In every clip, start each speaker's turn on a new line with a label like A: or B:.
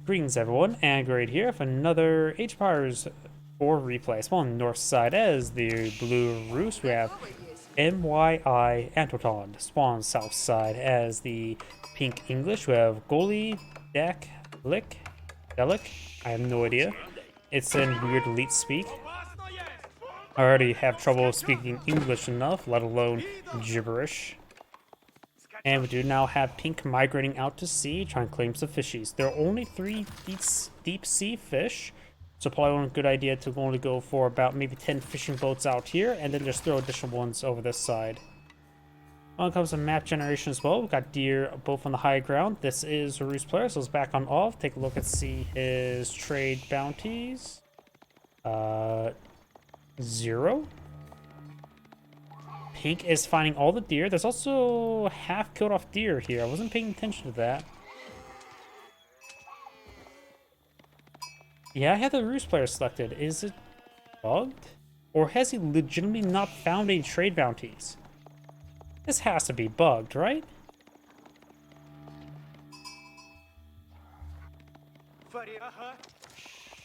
A: Greetings everyone, and Gullyd here for another Age of Empires 4 replay. Spawn on the north side as the Blue Roost. We have mYi.Anotand. Spawn on the south side as the Pink English. We have Gullyd3ck3l. I have no idea. It's in weird elite speak. I already have trouble speaking English enough, let alone gibberish. And we do now have Pink migrating out to sea, trying to claim some fishies. There are only 3 deep sea fish, so probably a good idea to only go for about maybe 10 fishing boats out here, and then just throw additional ones over this side. When it comes to map generation as well, we've got deer both on the high ground. This is a Roost player, so it's back on off. Take a look and see his trade bounties. 0. Pink is finding all the deer. There's also half killed off deer here. I wasn't paying attention to that. Yeah, I have the Roost player selected. Is it bugged? Or has he legitimately not found any trade bounties? This has to be bugged, right?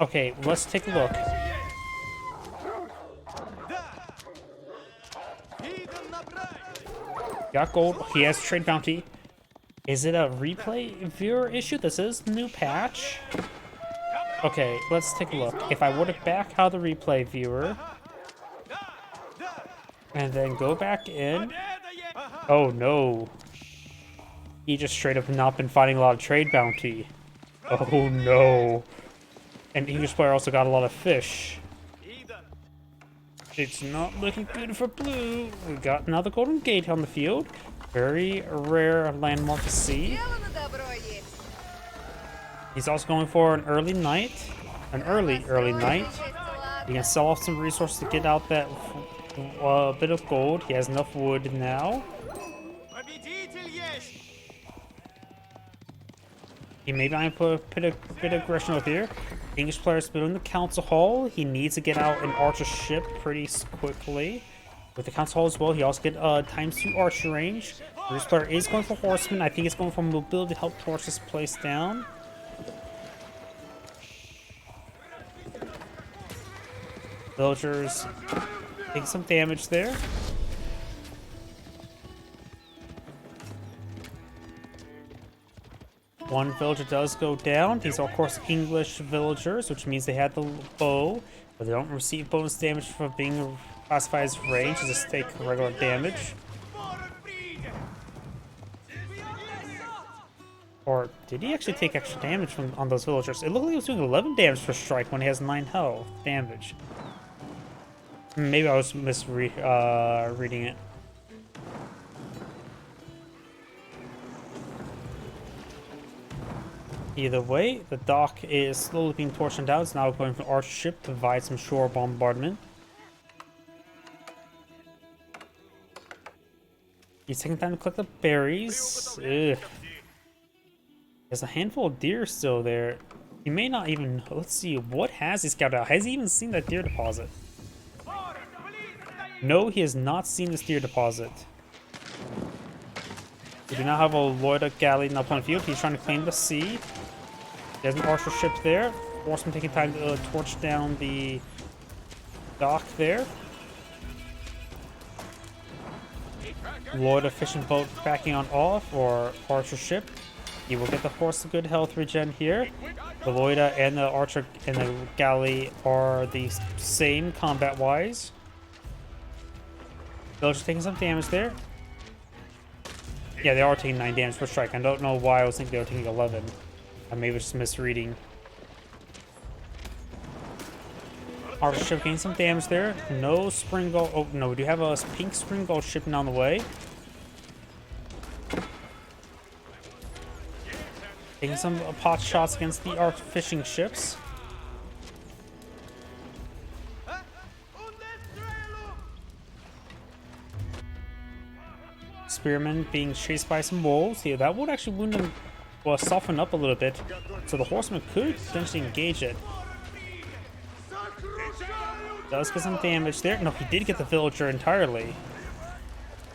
A: Okay, let's take a look. Got gold. He has trade bounty. Is it a replay viewer issue? This is the new patch. Okay, let's take a look. If I were to back out the replay viewer and then go back in. Oh no. He just straight up not been finding a lot of trade bounty. Oh no. And English player also got a lot of fish. It's not looking good for blue. We got another golden gate on the field. Very rare landmark to see. He's also going for an early night. An early night. He can sell off some resources to get out that bit of gold. He has enough wood now. He may put a bit of aggression over here. English player is building the council hall. He needs to get out an archer ship pretty quickly. With the council hall as well, he also get ×2 archer range. This player is going for horsemen. I think it's going for mobility to help torch this place down. Villagers taking some damage there. One villager does go down. These are, of course, English villagers, which means they had the bow, but they don't receive bonus damage for being classified as range. They just take regular damage. Or did he actually take extra damage on those villagers? It looked like he was doing 11 damage per strike when he has 9 health damage. Maybe I was reading it. Either way, the dock is slowly being torched down. It's now going for an archer ship to provide some shore bombardment. He's taking time to collect the berries. Ugh. There's a handful of deer still there. He may not even... Let's see, what has he scouted out? Has he even seen that deer deposit? No, he has not seen this deer deposit. We do not have a lord.agion up on field. He's trying to claim the sea. There's an archer ship there. Horseman taking time to torch down the dock there. Lord of fishing boat backing on off, or archer ship. He will get the horse a good health regen here. The Loida and the archer and the galley are the same combat-wise. Villagers taking some damage there. Yeah, they are taking 9 damage per strike. I don't know why I was thinking they were taking 11. I may be just misreading. Archer ship getting some damage there. No spring gull. Oh, no, we do have a pink spring gull shipping on the way. Taking some pot shots against the arc fishing ships. Spearmen being chased by some wolves. Yeah, that would actually wound him, well, soften up a little bit. So the horseman could potentially engage it. Does get some damage there. No, he did get the villager entirely.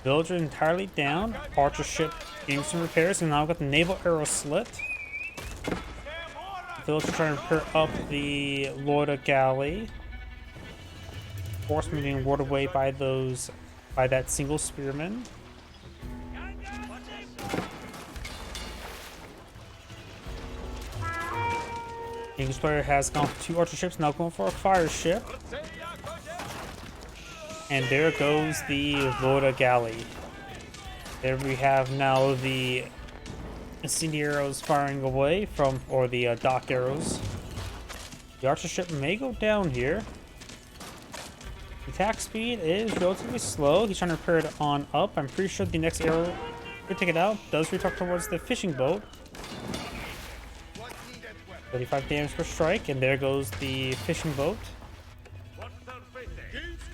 A: Villager entirely down. Archer ship getting some repairs, and now we've got the naval arrow slit. Village trying to repair up the Lord galley. Horsemen being warded away by that single spearman. The English player has gone for 2 archer ships, now going for a fire ship. And there goes the Lord galley. There we have now the incendiary arrows firing away from, or the dock arrows. The archer ship may go down here. The attack speed is relatively slow. He's trying to repair it on up. I'm pretty sure the next arrow to take it out does retalk towards the fishing boat. 35 damage per strike, and there goes the fishing boat.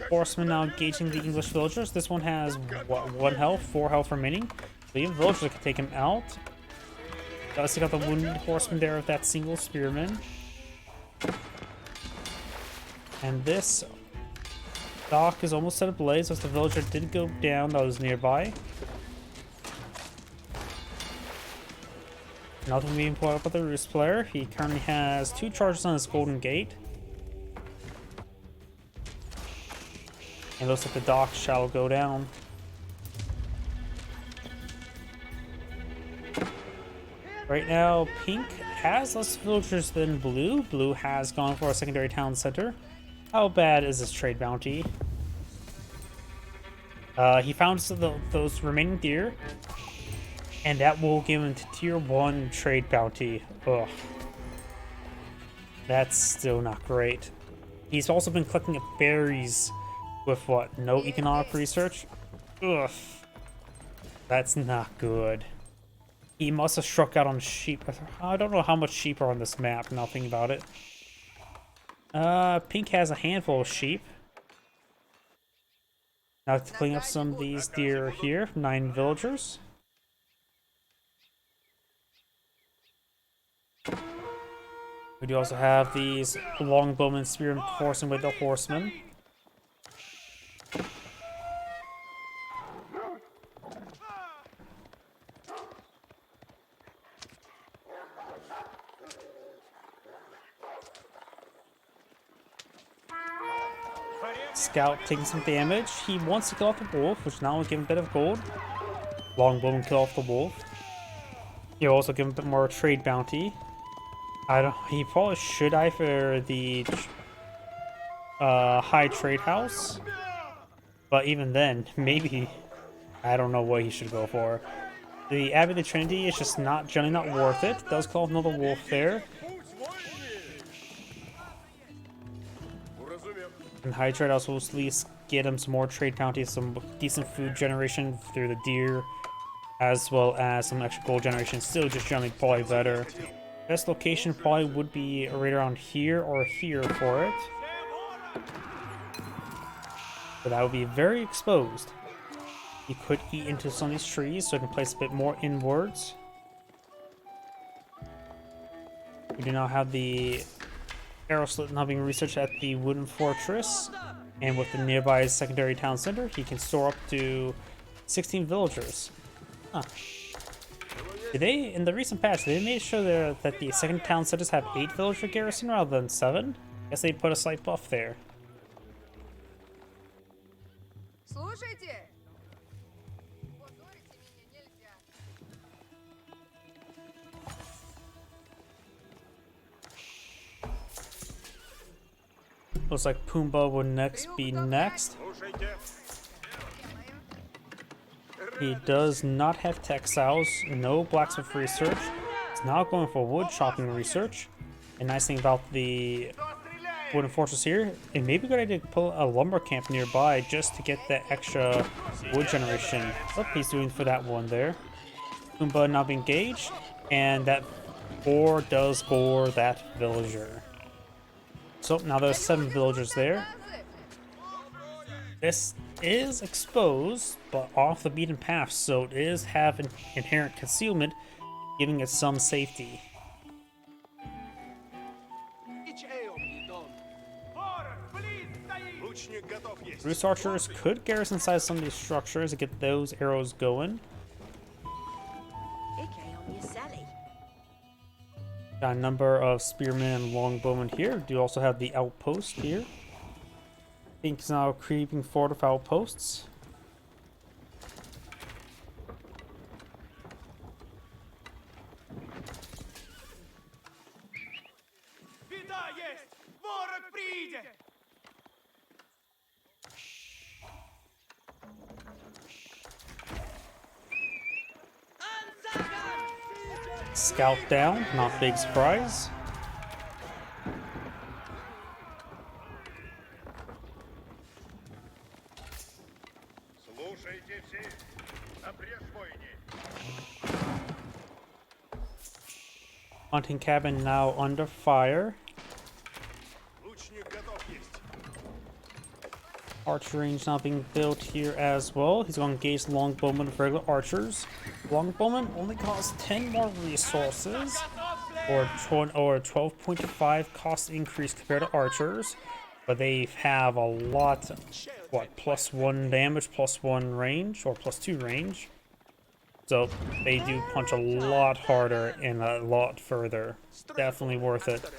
A: Horsemen now engaging the English villagers. This one has what, 1 health, 4 health remaining. The villagers can take him out. Does take out the wounded horseman there with that single spearman. And this dock is almost set ablaze as the villager did go down that was nearby. Nothing being pulled up with the Roost player. He currently has 2 charges on his golden gate. And looks like the dock shall go down. Right now, pink has less villagers than blue. Blue has gone for a secondary town center. How bad is this trade bounty? He found those remaining deer, and that will give him to tier 1 trade bounty. Ugh. That's still not great. He's also been collecting up berries with what? No economic research? Ugh. That's not good. He must have struck out on sheep. I don't know how much sheep are on this map, now thinking about it. Pink has a handful of sheep. Now to clean up some of these deer here, 9 villagers. We do also have these longbowmen spearmen coursing with the horsemen. Scout taking some damage. He wants to kill off the wolf, which now will give him a bit of gold. Longbowman kill off the wolf. He'll also give him a bit more trade bounty. He probably should eye for the high trade house, but even then, maybe I don't know what he should go for. The Abbey of the Trinity is just generally not worth it. Does call another wolf there. And high trade house will at least get him some more trade bounty, some decent food generation through the deer, as well as some extra gold generation. Still just generally probably better. Best location probably would be right around here or here for it. But that would be very exposed. He could eat into some of these trees so he can place a bit more inwards. We do now have the arrow slit now being researched at the wooden fortress. And with the nearby secondary town center, he can store up to 16 villagers. Huh. In the recent patch, they made sure that the second town centers have 8 villager garrison rather than 7. Guess they put a slight buff there. Looks like Pumbaa would be next. He does not have textiles, no blacksmith research. He's now going for wood chopping research. And nice thing about the wooden fortress here, it may be a good idea to pull a lumber camp nearby just to get that extra wood generation. Oh, he's doing for that one there. Pumbaa now being engaged, and that boar does gore that villager. So now there's 7 villagers there. This is exposed, but off the beaten path, so it is have an inherent concealment, giving it some safety. Roost archers could garrison inside some of these structures to get those arrows going. Got a number of spearmen and longbowmen here. Do also have the outpost here. Think is now creeping forward with outposts. Scout down, not big surprise. Hunting cabin now under fire. Archer range now being built here as well. He's going to engage longbowmen with regular archers. Longbowmen only cost 10 more resources, or 12.5 cost increase compared to archers, but they have a lot, what, +1 damage, +1 range, or +2 range. So they do punch a lot harder and a lot further. Definitely worth it.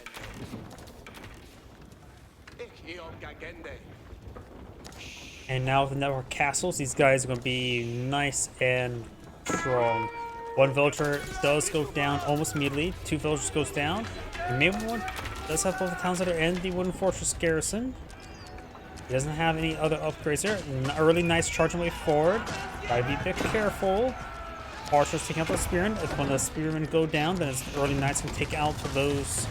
A: And now with the network castles, these guys are going to be nice and strong. One villager does go down almost immediately. 2 villagers goes down. And maybe one does have both the towns that are in the wooden fortress garrison. He doesn't have any other upgrades here. Early knights charging way forward. Gotta be a bit careful. Archers taking out the spearmen. If one of the spearmen go down, then it's early knights can take out those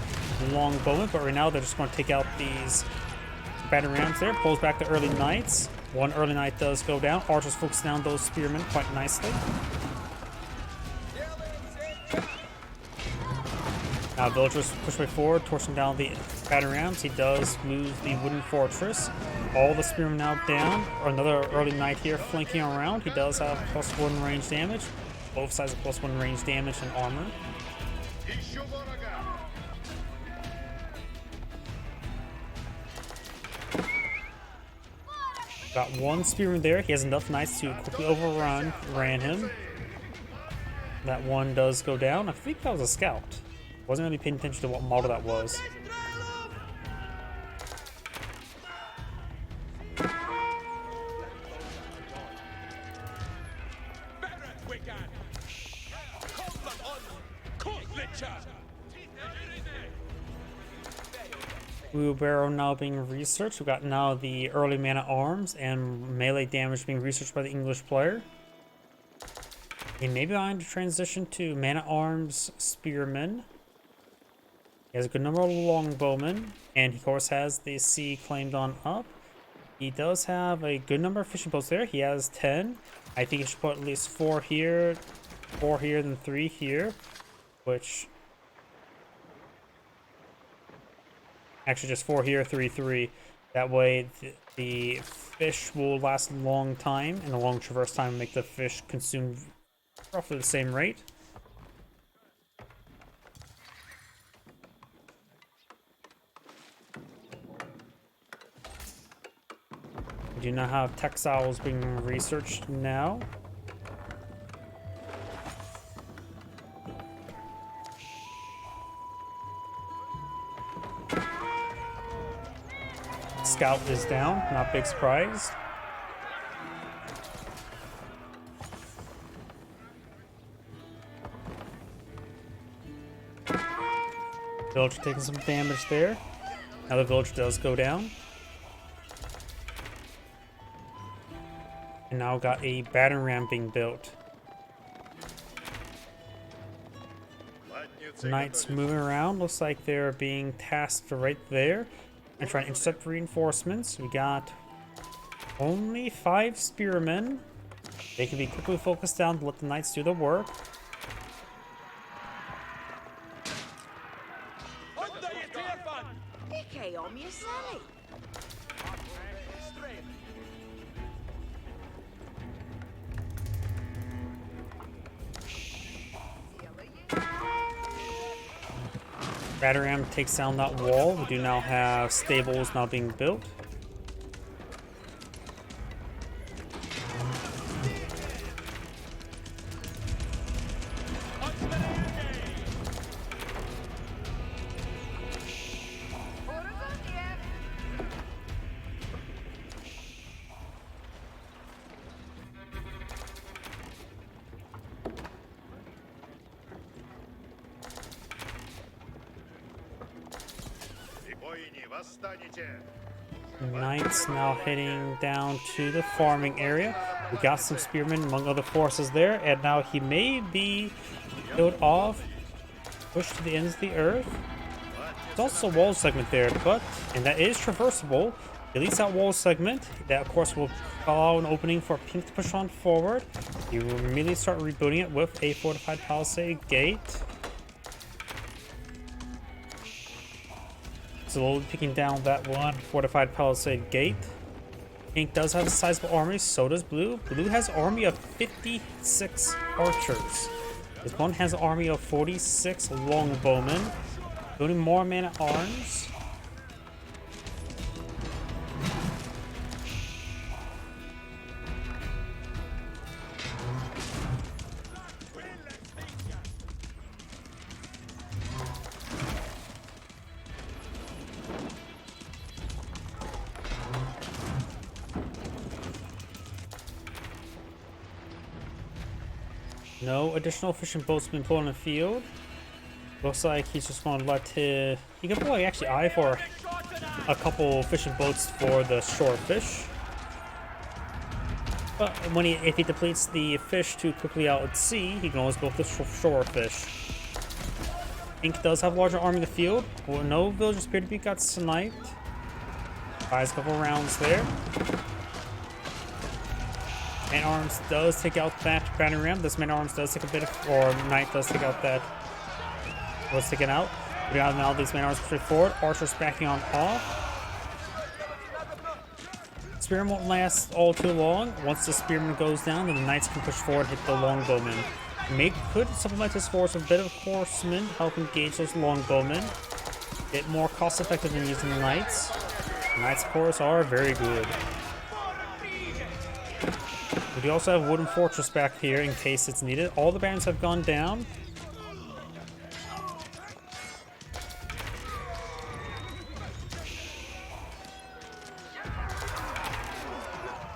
A: longbowmen. But right now they're just going to take out these battering rams there. Pulls back the early knights. One early knight does go down. Archers focus down those spearmen quite nicely. Now villagers push way forward, torching down the battering rams. He does lose the wooden fortress. All the spearmen now down. Another early knight here flanking around. He does have +1 range damage. Both sides have +1 range damage and armor. Got one spearman there. He has enough knights to quickly ran him. That one does go down. I think that was a scout. Wasn't really paying attention to what model that was. Wheelbarrow now being researched. We've got now the early man-at-arms and melee damage being researched by the English player. He may be going to transition to man-at-arms spearmen. He has a good number of longbowmen, and he of course has the sea claimed on up. He does have a good number of fishing boats there. He has 10. I think he should put at least 4 here, then 3 here, which... Actually, just 4 here, 3, 3. That way, the fish will last a long time, and a long traverse time will make the fish consume roughly the same rate. We do not have textiles being researched now. Scout is down, not big surprise. Villager taking some damage there. Now the villager does go down. And now got a battering ram being built. Knights moving around, looks like they're being tasked right there. And trying to intercept reinforcements. We got only 5 spearmen. They can be quickly focused down to let the knights do the work. Battering ram takes down that wall. We do now have stables now being built. Knights now heading down to the farming area. We got some spearmen among other forces there, and now he may be killed off, pushed to the ends of the earth. There's also a wall segment there, and that is traversable. Deletes that wall segment. That, of course, will allow an opening for Pink to push on forward. You will immediately start rebooting it with a fortified palisade gate. Slowly picking down that one fortified palisade gate. Pink does have a sizable army, so does Blue. Blue has an army of 56 archers. This one has an army of 46 longbowmen. Building more man-at-arms. No additional fishing boats been put on the field. Looks like he's just going to let his... He could probably actually eye for a couple fishing boats for the shore fish. But when if he depletes the fish too quickly out at sea, he can always go for the shore fish. Pink does have a larger army in the field. Well, no villagers appear to be got sniped. Buys a couple rounds there. Man-Arms does take out that battering ram. This Man-Arms does take a bit of... Or Knight does take out that... Was taken out. We got now these Man-Arms straight forward. Archers backing on off. Spearman won't last all too long. Once the Spearman goes down, then the Knights can push forward and hit the Longbowmen. Could supplement this force with a bit of Horsemen to help engage those Longbowmen. A bit more cost-effective than using the Knights. Knights, of course, are very good. We do also have Wooden Fortress back here in case it's needed. All the barons have gone down.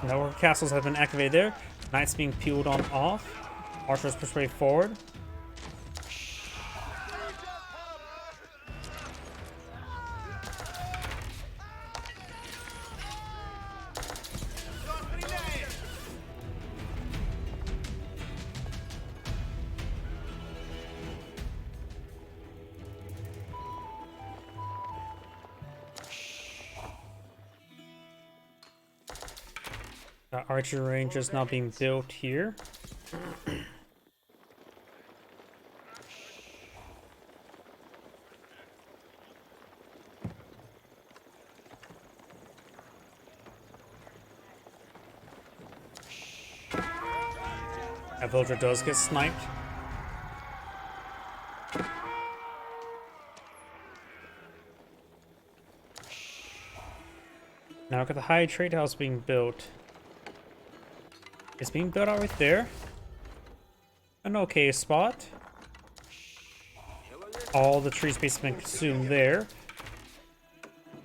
A: Network castles have been activated there. Knights being peeled on off. Archers push way forward. Archer range is now being built here. That villager does get sniped. Now look at the high trade house being built. It's being built out right there. An okay spot. All the tree space has been consumed there.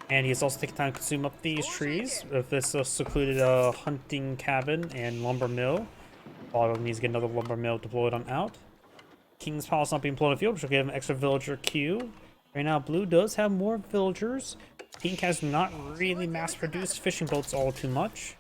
A: And he's also taking time to consume up these trees with this secluded hunting cabin and lumber mill. All needs to get another lumber mill deployed on out. King's Palace not being deployed on the field, which will give him an extra villager queue. Right now, Blue does have more villagers. Pink has not really mass-produced fishing boats all too much.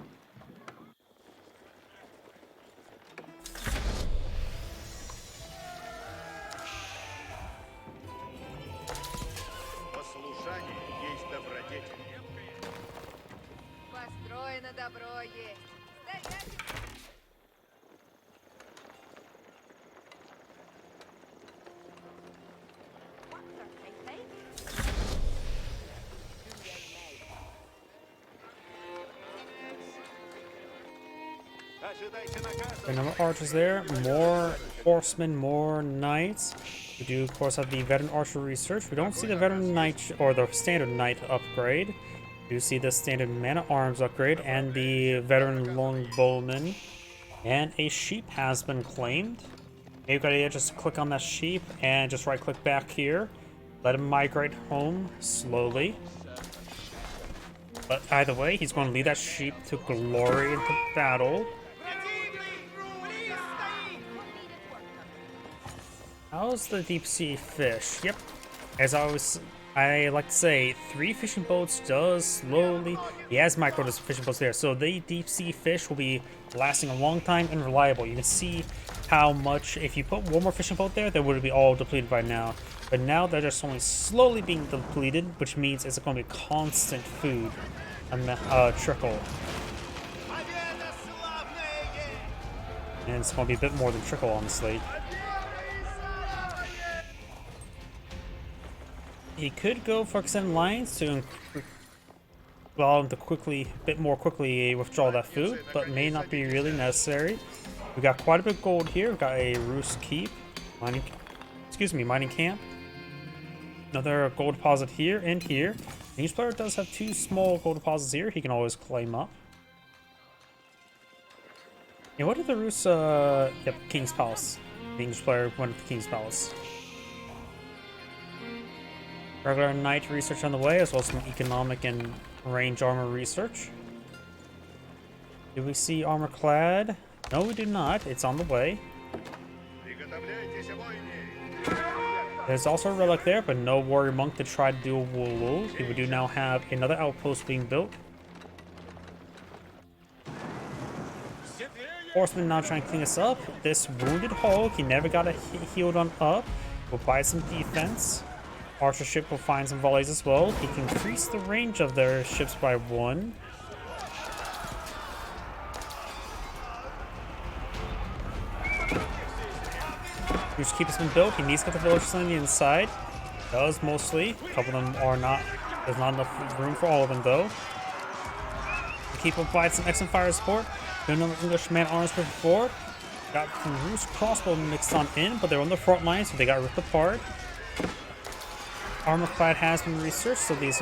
A: Another archers there, more horsemen, more knights. We do, of course, have the veteran archer research. We don't see the veteran knight or the standard knight upgrade. We do see the standard man-at-arms upgrade and the veteran longbowman. And a sheep has been claimed. Maybe we've got to just click on that sheep and just right-click back here. Let him migrate home slowly. But either way, he's going to lead that sheep to glory into battle. How's the deep sea fish? Yep. As I was I like to say 3 fishing boats does slowly. He has micro fishing boats there, so the deep sea fish will be lasting a long time and reliable. You can see how much, if you put one more fishing boat there, they would be all depleted by now. But now they're just only slowly being depleted, which means it's going to be constant food trickle. And it's going to be a bit more than trickle, honestly. He could go for extended lines to allow him to bit more quickly withdraw that food, but may not be really necessary. We got quite a bit of gold here. We got a roost keep, mining camp. Another gold deposit here and here. Each player does have 2 small gold deposits here. He can always claim up. And what did the roost? Yep, King's Palace. The English player went to King's Palace. Regular knight research on the way, as well as some economic and range armor research. Do we see armor clad? No, we do not. It's on the way. There's also a relic there, but no warrior monk to try to do a wool. We do now have another outpost being built. Horseman now trying to clean us up. This wounded Hulk, he never got healed on up. We'll buy some defense. Archer ship will find some volleys as well. He can increase the range of their ships by 1. Whose keep has been built. He needs to get the villagers on the inside. Does mostly. A couple of them are not. There's not enough room for all of them though. The keep will provide some excellent fire support. Another English man-arms before. Got some Roost crossbow mixed on in, but they're on the front line, so they got ripped apart. Armor clad has been researched, so these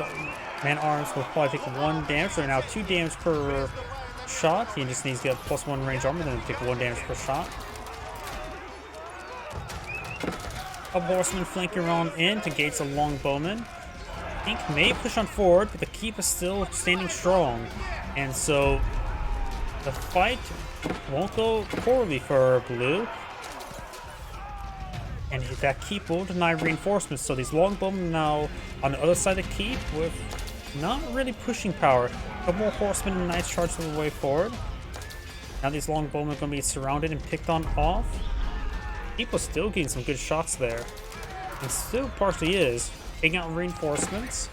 A: man-arms will probably take 1 damage. They're now 2 damage per shot. He just needs to get +1 range armor, then take 1 damage per shot. A horseman flanking around in to gauge the long bowman. Pink may push on forward, but the keep is still standing strong, and so the fight won't go poorly for blue. And that keep will deny reinforcements, so these longbowmen now on the other side of the keep with not really pushing power. A couple more horsemen and knights charge the way forward. Now these longbowmen are going to be surrounded and picked on off. Keep was still getting some good shots there. And still partially is. Taking out reinforcements.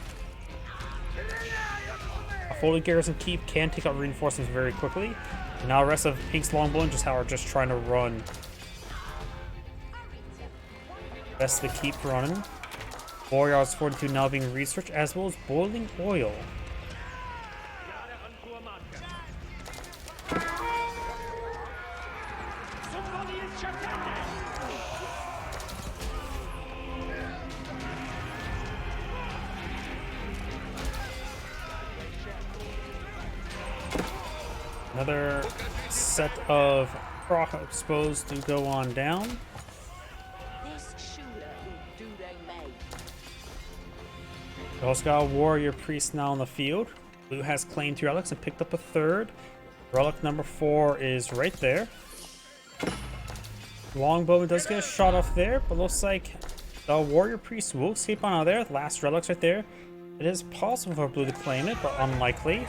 A: A fully garrison keep can take out reinforcements very quickly. And now the rest of Pink's longbowmen are just trying to run. Rest of the keep running. Warriors 42 now being researched, as well as boiling oil. Another set of crossbows to go on down. We also got a warrior priest now on the field. Blue has claimed 2 relics and picked up a 3rd. Relic number 4 is right there. Longbow does get a shot off there, but looks like the warrior priest will escape on out of there. The last relic's right there. It is possible for blue to claim it, but unlikely.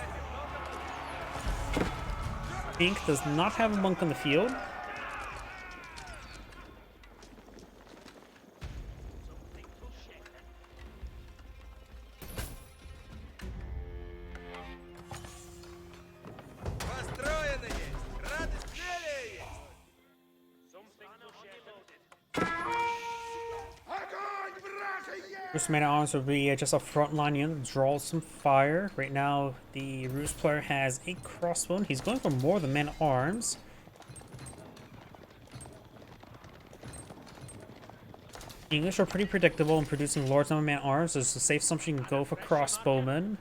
A: Pink does not have a monk on the field. Roost man-at-arms will be just a frontline unit that draws some fire. Right now, the Roost player has a crossbow. He's going for more than man-at-arms. English are pretty predictable in producing large number of man-at-arms. There's a safe assumption you can go for crossbowmen.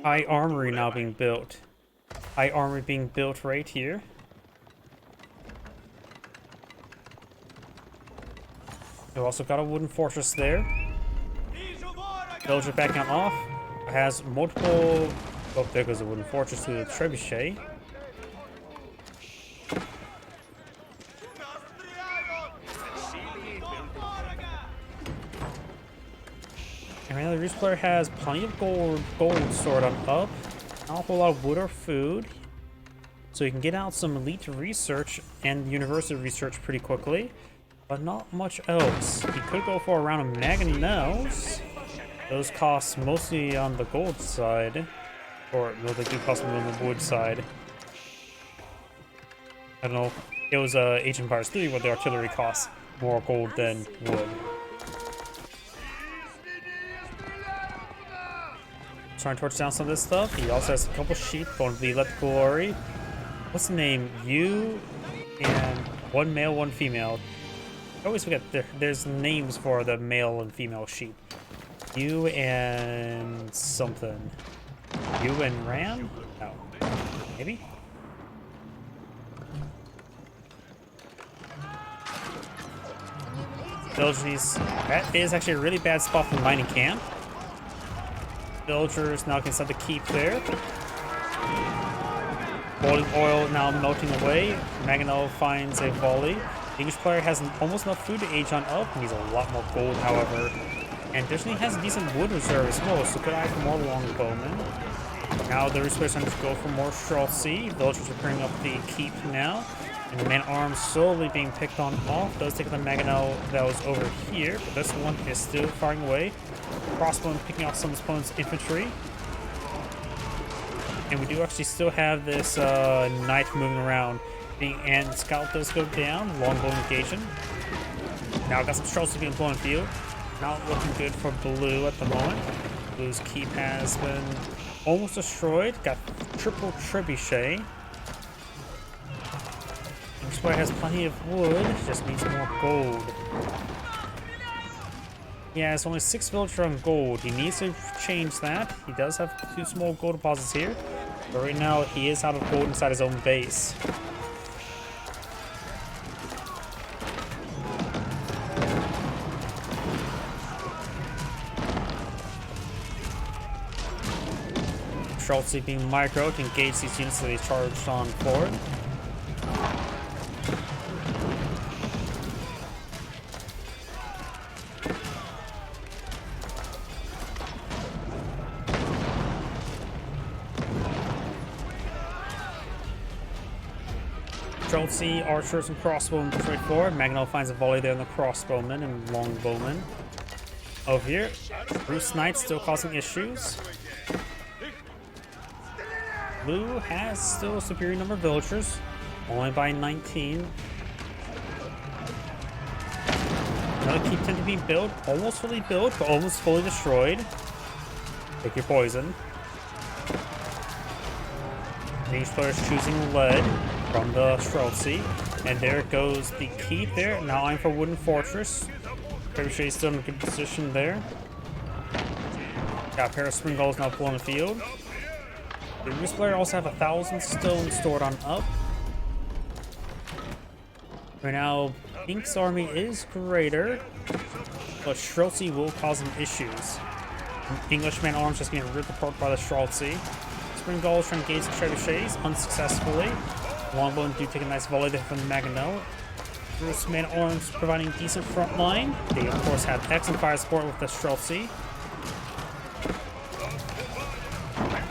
A: High armory now being built. High armory being built right here. We've also got a wooden fortress there. Villager backing off. It has multiple... Oh, there goes a wooden fortress to the trebuchet. And right now the Reese player has plenty of gold stored on up. Not a whole lot of wood or food. So you can get out some elite research and university research pretty quickly. But not much else. You could go for a round of mangonels. Those cost mostly on the gold side. Or, no, they do cost more on the wood side. I don't know. It was Age of Empires 3 where the artillery costs more gold than wood. Trying to torch down some of this stuff. He also has a couple sheep going to the Let Glory. What's the name? You and one male, one female. I always forget there's names for the male and female sheep. You and something. You and Ram? No. Maybe? Villagers. That is actually a really bad spot for the mining camp. Villagers now can start to keep there. Boiling oil now melting away. Mangonel finds a volley. The English player has almost enough food to age on up. Needs a lot more gold, however. And additionally has a decent wood reserve as well, so could eye for more longbowmen. Now the resource trying to go for more Streltsy. Villagers are clearing up the keep now. And the man-arms slowly being picked on off. Does take the Mangonel that was over here, but this one is still firing away. Crossbowman picking off some of his opponent's infantry. And we do actually still have this knight moving around. And scout does go down. Longbow engaging. Now got some Streltsy being blown field. Not looking good for blue at the moment. Blue's keep has been almost destroyed. Got triple trebuchet. This player has plenty of wood, just needs more gold. He has only 6 villagers on gold. He needs to change that. He does have 2 small gold deposits here, but right now he is out of gold inside his own base. Streltsy being micro to engage these units that he's charged on forward. Streltsy, archers, and crossbowmen straight forward. Mangonel finds a volley there on the crossbowmen and longbowmen. Over here, Bruce Knight still causing issues. Blue has still a superior number of villagers, only by 19. Another keep tend to be built, almost fully built, but almost fully destroyed. Take your poison. These players choosing lead from the Streltsy, and there goes the keep there. Now I'm for Wooden Fortress. Trebuchet still in a good position there. Got a pair of Spring Gulls now pulling the field. The Reese player also have 1,000 stone stored on up. Right now, Pink's army is greater, but Streltsy will cause them issues. English man-arms just getting ripped apart by the Streltsy. Spring Gulls trying to engage the trebuchets unsuccessfully. Longbowmen do take a nice volley there from the Mangonel. Bruce man-arms providing decent front line. They of course have excellent fire support with the Streltsy.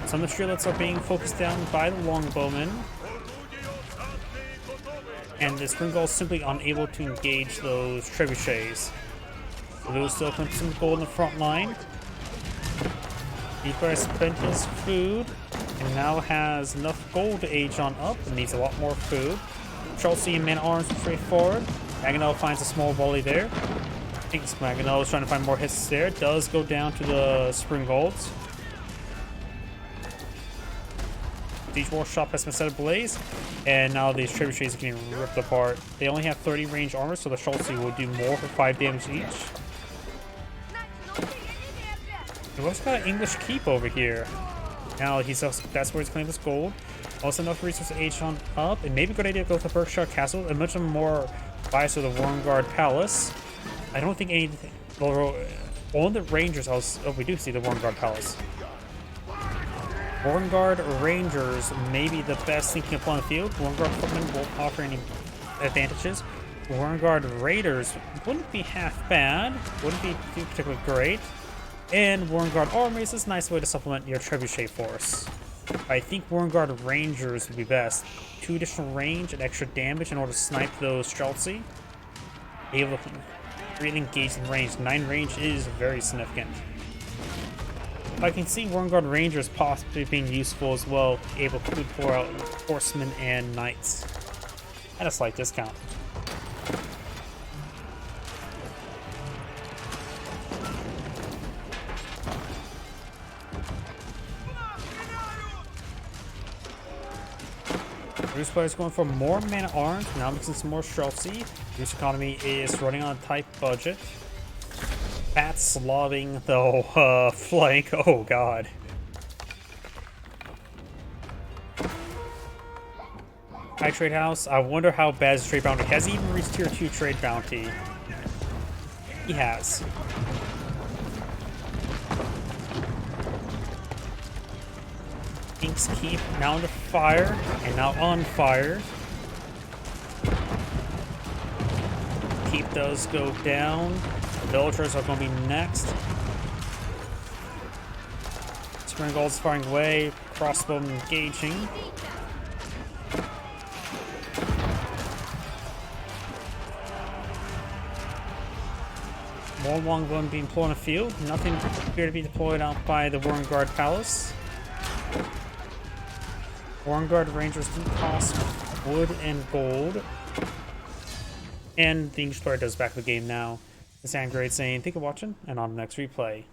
A: Some of the Streelets are being focused down by the Longbowmen. And the Spring Gulls simply unable to engage those trebuchets. Blue still putting some gold in the front line. Beaker has spent his food and now has enough gold to age on up and needs a lot more food. Streltsy and man-arms straight forward. Mangonel finds a small volley there. I think Mangonel is trying to find more hits there. Does go down to the Spring Gulls. Siege Workshop has been set ablaze, and now these trebuchets are getting ripped apart. They only have 30 range armor, so the Streltsy will do more for 5 damage each. We've also got an English keep over here. Now that's where he's claiming this gold. Also enough resources to age on up, and maybe a good idea to go to Berkshire Castle and much more bias to the Warrenguard Palace. I don't think anything. Well, on the Rangers, we do see the Warrenguard Palace. Warrenguard Rangers may be the best thing to play on the field. Warrenguard footmen won't offer any advantages. Warrenguard Raiders wouldn't be half bad. Wouldn't be too particularly great. And Warren Guard armies is a nice way to supplement your trebuchet force. I think Warren Guard Rangers would be best. 2 additional range and extra damage in order to snipe those Streltsy. Able to really engage in range. 9 range is very significant. I can see Warren Guard Rangers possibly being useful as well, able to pour out Horsemen and Knights at a slight discount. Bruce Player is going for more mana arms, now mixing some more Streltsy. Bruce economy is running on a tight budget. Bat slobbing the flank. Oh god. High trade house. I wonder how bad his trade bounty has. He even reached tier 2 trade bounty. He has. Inks keep now under fire and now on fire. Keep those go down. The villagers are going to be next. Springald's firing away. Crossbow engaging. More long gun being deployed in the field. Nothing appear to be deployed out by the Warren Guard Palace. Warren Guard Rangers do cost wood and gold. And the English player does back the game now. This is Great saying thank you for watching, and on the next replay.